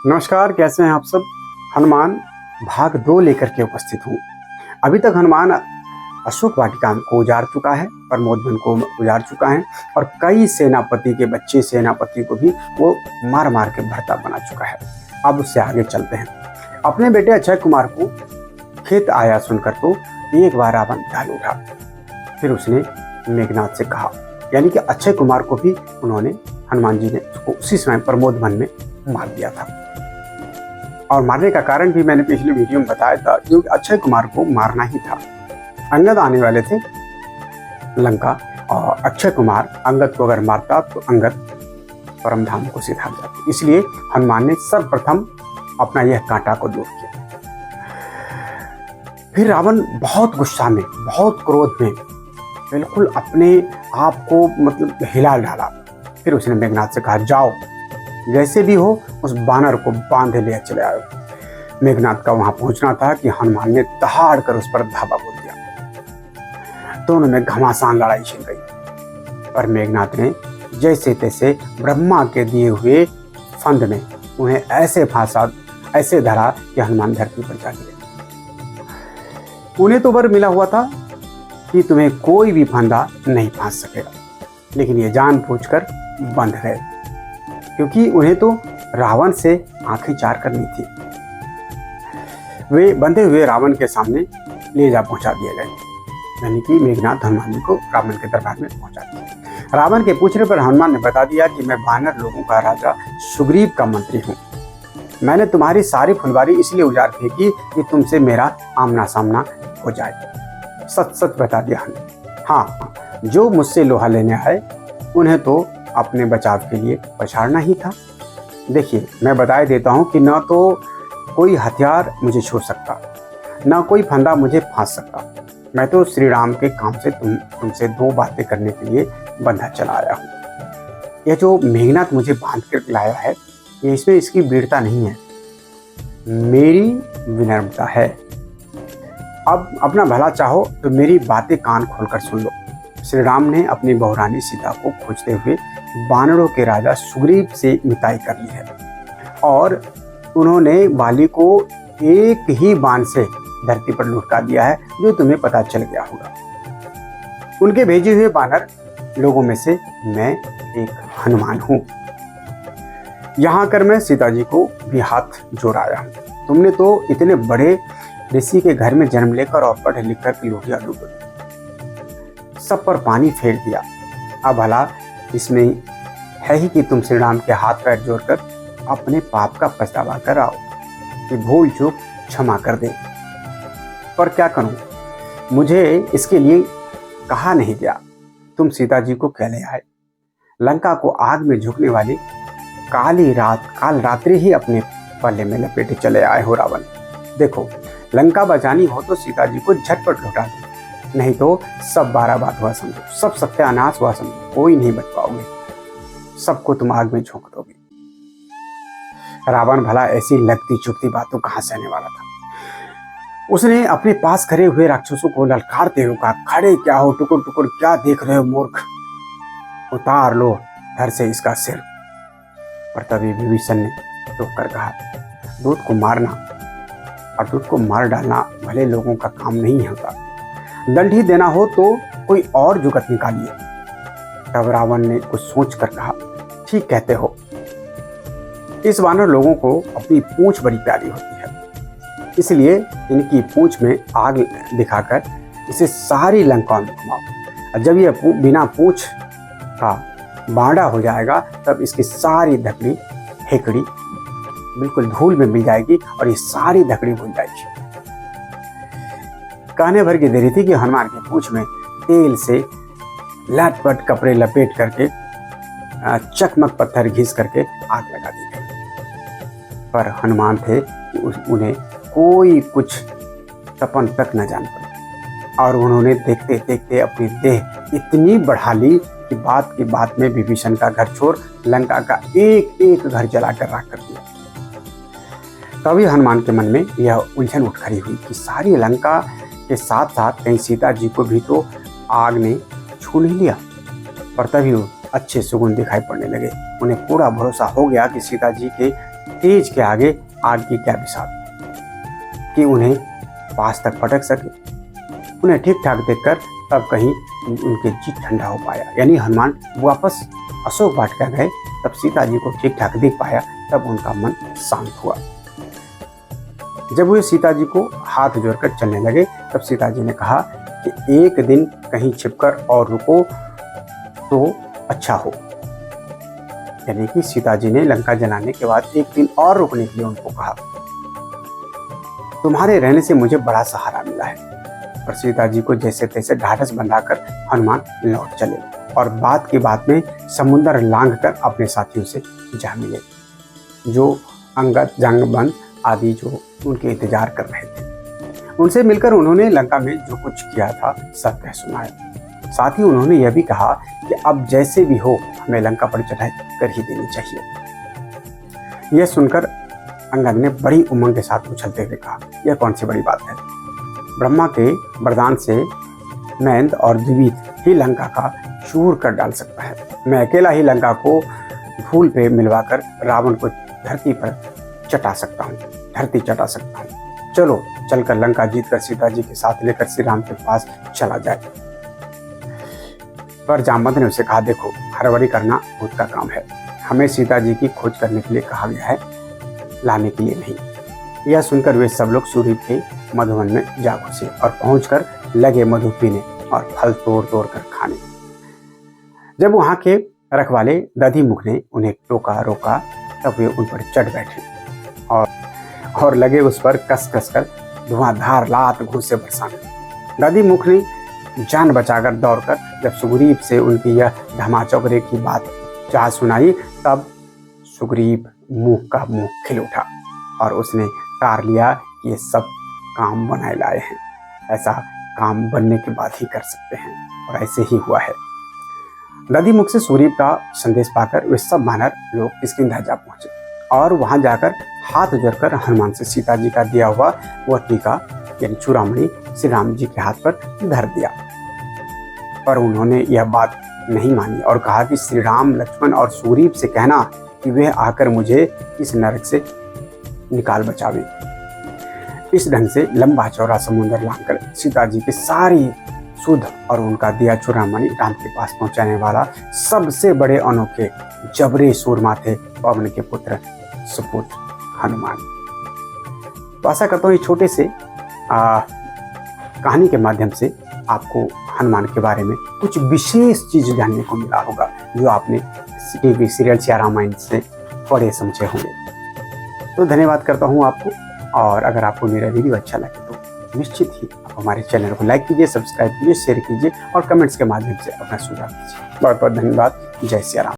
नमस्कार, कैसे हैं आप सब। हनुमान भाग 2 लेकर के उपस्थित हूँ। अभी तक हनुमान अशोक वाटिका को उजाड़ चुका है, प्रमोद वन को उजाड़ चुका है और कई सेनापति के बच्चे सेनापति को भी वो मार मार के भरता बना चुका है। अब उससे आगे चलते हैं। अपने बेटे अक्षय कुमार को खेत आया सुनकर तो एक बार रावण ढाल उठा। फिर उसने मेघनाद से कहा, यानी कि अक्षय कुमार को भी उन्होंने, हनुमान जी ने उसको उसी समय प्रमोद वन में मार दिया था। और मारने का कारण भी मैंने पिछले वीडियो में बताया था, क्योंकि अक्षय कुमार को मारना ही था। अंगद आने वाले थे लंका और अक्षय कुमार अंगद को अगर मारता तो अंगद परमधाम को सिधार जाते, इसलिए हनुमान ने सर्वप्रथम अपना यह कांटा को दूर किया। फिर रावण बहुत गुस्सा में, बहुत क्रोध में, बिल्कुल अपने आप को मतलब हिला डाला। फिर उसने मेघनाद से कहा, जाओ जैसे भी हो उस बानर को बांधे ले चले आयो। मेघनाद का वहां पहुंचना था कि हनुमान ने दहाड़ कर उस पर धावा बोल दिया। दोनों में घमासान लड़ाई छिड़ गई और मेघनाद ने जैसे तैसे ब्रह्मा के दिए हुए फंद में उन्हें ऐसे फांसा, ऐसे धरा कि हनुमान धरती पर जा गिरे। उन्हें तो वर मिला हुआ था कि तुम्हें कोई भी फंदा नहीं फांस सकेगा, लेकिन ये जानबूझकर बंध गए, क्योंकि उन्हें तो रावण से आंखें चार करनी थी। वे बंधे हुए रावण के सामने ले जा पहुंचा दिए गए, यानी कि मेघनाद हनुमान जी को रावण के दरबार में पहुंचा दिया। रावण के पूछने पर हनुमान ने बता दिया कि मैं वानर लोगों का राजा सुग्रीव का मंत्री हूँ। मैंने तुम्हारी सारी फुलवारी इसलिए उजाड़ फेंकी कि तुमसे मेरा आमना सामना हो जाए। सच सच बता दिया हमने। हाँ, जो मुझसे लोहा लेने आए उन्हें तो अपने बचाव के लिए पछाड़ना ही था। देखिए, मैं बताए देता हूँ कि न तो कोई हथियार मुझे छू सकता, न कोई फंदा मुझे फांस सकता। मैं तो श्री राम के काम से तुमसे 2 बातें करने के लिए बंधा चला आया हूँ। यह जो मेघनाद मुझे बांध कर लाया है, ये इसमें इसकी वीरता नहीं है, मेरी विनम्रता है। अब अपना भला चाहो तो मेरी बातें कान खोलकर सुन लो। श्री राम ने अपनी बहुरानी सीता को खोजते हुए वानरों के राजा सुग्रीव से मिताई कर ली है और उन्होंने बाली को एक ही बाण से धरती पर लुढ़का दिया है, जो तुम्हें पता चल गया होगा। उनके भेजे हुए वानर लोगों में से मैं एक हनुमान हूँ। यहाँ कर मैं सीता जी को भी हाथ जोड़ाया हूँ। तुमने तो इतने बड़े ऋषि के घर में जन्म लेकर और पढ़ लिख कर की लोटियां डूब दी, सब पर पानी फेर दिया। अब भला इसमें है ही कि तुम श्री राम के हाथ पैर जोड़कर अपने पाप का पछतावा कराओ कि भूल चूक क्षमा कर दे। पर क्या करूं, मुझे इसके लिए कहा नहीं गया। तुम सीता जी को कहले आए, लंका को आग में झुकने वाली काल रात्रि ही अपने पल्ले में लपेटे चले आए हो रावण। देखो, लंका बचानी हो तो सीता जी को झटपट लौटा दो, नहीं तो सब 12 बात हुआ समझो, सब सत्यानाश हुआ समझो, कोई नहीं बच पाओगे, सबको तुम आग में झोंक दोगे। रावण भला ऐसी लगती चुपती बातों कहां से आने वाला था। उसने अपने पास खड़े हुए राक्षसों को ललकारते हुए कहा, खड़े क्या हो, टुकुर टुकुर क्या देख रहे हो मूर्ख, उतार लो धर से इसका सिर। पर तभी विभीषण ने टोक कर कहा, दूध को मारना और दूध को मार डालना भले लोगों का काम नहीं होता, दंड ही देना हो तो कोई और जुगत निकालिए। तब रावण ने कुछ सोच कर कहा, ठीक कहते हो। इस वानर लोगों को अपनी पूंछ बड़ी प्यारी होती है, इसलिए इनकी पूंछ में आग दिखाकर इसे सारी लंका में घुमाओ, और जब यह बिना पूंछ का बांडा हो जाएगा तब इसकी सारी धकड़ी हेकड़ी बिल्कुल धूल में मिल जाएगी और ये सारी धकड़ी भूल जाएगी। कहने भर की देरी थी कि हनुमान की पूंछ में तेल से लटपट कपड़े लपेट करके चकमक पत्थर घिस करके आग लगा दी गई। पर हनुमान थे कि उन्हें कोई कुछ तपन तक न जान पड़ी और उन्होंने देखते देखते अपनी देह इतनी बढ़ा ली कि बात की बात में विभीषण का घर छोड़ लंका का एक एक घर जलाकर राख कर दिया। तभी हनुमान के मन में यह उलझन उठ खड़ी हुई कि सारी लंका के साथ साथ कहीं सीता जी को भी तो आग ने छू नहीं लिया। पर तभी अच्छे सुगुन दिखाई पड़ने लगे। उन्हें पूरा भरोसा हो गया कि सीता जी के तेज के आगे आग की क्या बिसात कि उन्हें पास तक पटक सके। उन्हें ठीक ठाक देखकर तब कहीं उनके जी ठंडा हो पाया। यानी हनुमान वापस अशोक वाटिका गए, तब सीता जी को ठीक ठाक देख पाया, तब उनका मन शांत हुआ। जब वे सीता जी को हाथ जोड़कर चलने लगे, तब सीता जी ने कहा कि एक दिन कहीं छिपकर और रुको तो अच्छा हो। यानी कि सीता जी ने लंका जलाने के बाद एक दिन और रुकने के लिए उनको कहा। तुम्हारे रहने से मुझे बड़ा सहारा मिला है। और सीता जी को जैसे तैसे ढाढ़स बंधाकर हनुमान लौट चले और बात की बात में समुद्र लांघकर अपने साथियों से जा मिले, जो अंगद, जांगबंद आदि जो उनके इंतजार कर रहे थे। उनसे मिलकर उन्होंने लंका में जो कुछ किया था सब कह सुनाया। साथ ही उन्होंने यह भी कहा कि अब जैसे भी हो हमें लंका पर चढ़ाई कर ही देनी चाहिए। यह सुनकर अंगद ने बड़ी उमंग के साथ उछलते हुए कहा, यह कौन सी बड़ी बात है। ब्रह्मा के वरदान से मैंद और द्विविद ही लंका का चूर कर डाल सकता है। मैं अकेला ही लंका को धूल पे मिलवाकर रावण को धरती चटा सकता हूँ। चलो चलकर लंका जीतकर सीता जी के साथ लेकर श्री राम के पास चला जाए। पर जामवंत ने उसे कहा, देखो हड़बड़ी करना भूत का काम है। हमें सीता जी की खोज करने के लिए कहा गया है, लाने के लिए नहीं। यह सुनकर वे सब लोग सूर्य के मधुवन में जा घुसे और पहुंचकर लगे मधु पीने और फल तोड़ तोड़ कर खाने। जब वहां के रखवाले दधिमुख ने उन्हें टोका रोका, तब वे उन पर चढ़ बैठे और लगे उस पर कस कस कर धुआंधार लात घूंसे बरसाने। दधिमुख ने जान बचाकर दौड़कर जब सुग्रीव से उनकी यह धमाचौकरे की बात चाह सुनाई, तब सुग्रीव मुंह का मुंह खिल उठा और उसने तार लिया कि ये सब काम बनाए लाए हैं, ऐसा काम बनने के बाद ही कर सकते हैं। और ऐसे ही हुआ है। दधिमुख से सुग्रीव का संदेश पाकर वे सब वानर लोग किष्किंधा जा पहुंचे और वहां जाकर हाथ जोड़कर हनुमान से सीता जी का दिया हुआ वह टीका यानी चूड़ामणि श्री राम जी के हाथ पर धर दिया। पर उन्होंने यह बात नहीं मानी और कहा कि श्री राम, लक्ष्मण और सुग्रीव से कहना कि वे आकर मुझे इस नरक से निकाल बचावे। इस ढंग से लंबा चौड़ा समुद्र लांघकर सीता जी के सारी सुध और उनका दिया चूड़ामणि राम के पास पहुंचाने वाला सबसे बड़े अनोखे जबरे सूरमा थे पवन के पुत्र सुपुत्र हनुमान। तो आशा करता हूँ ये छोटे से कहानी के माध्यम से आपको हनुमान के बारे में कुछ विशेष चीज जानने को मिला होगा, जो आपने टीवी सीरियल या रामायण से पढ़े समझे होंगे। तो धन्यवाद करता हूँ आपको, और अगर आपको मेरा वीडियो अच्छा लगे तो निश्चित ही आप हमारे चैनल को लाइक कीजिए, सब्सक्राइब कीजिए, शेयर कीजिए और कमेंट्स के माध्यम से अपना सुझाव दीजिए। बहुत बहुत धन्यवाद। जय श्री राम।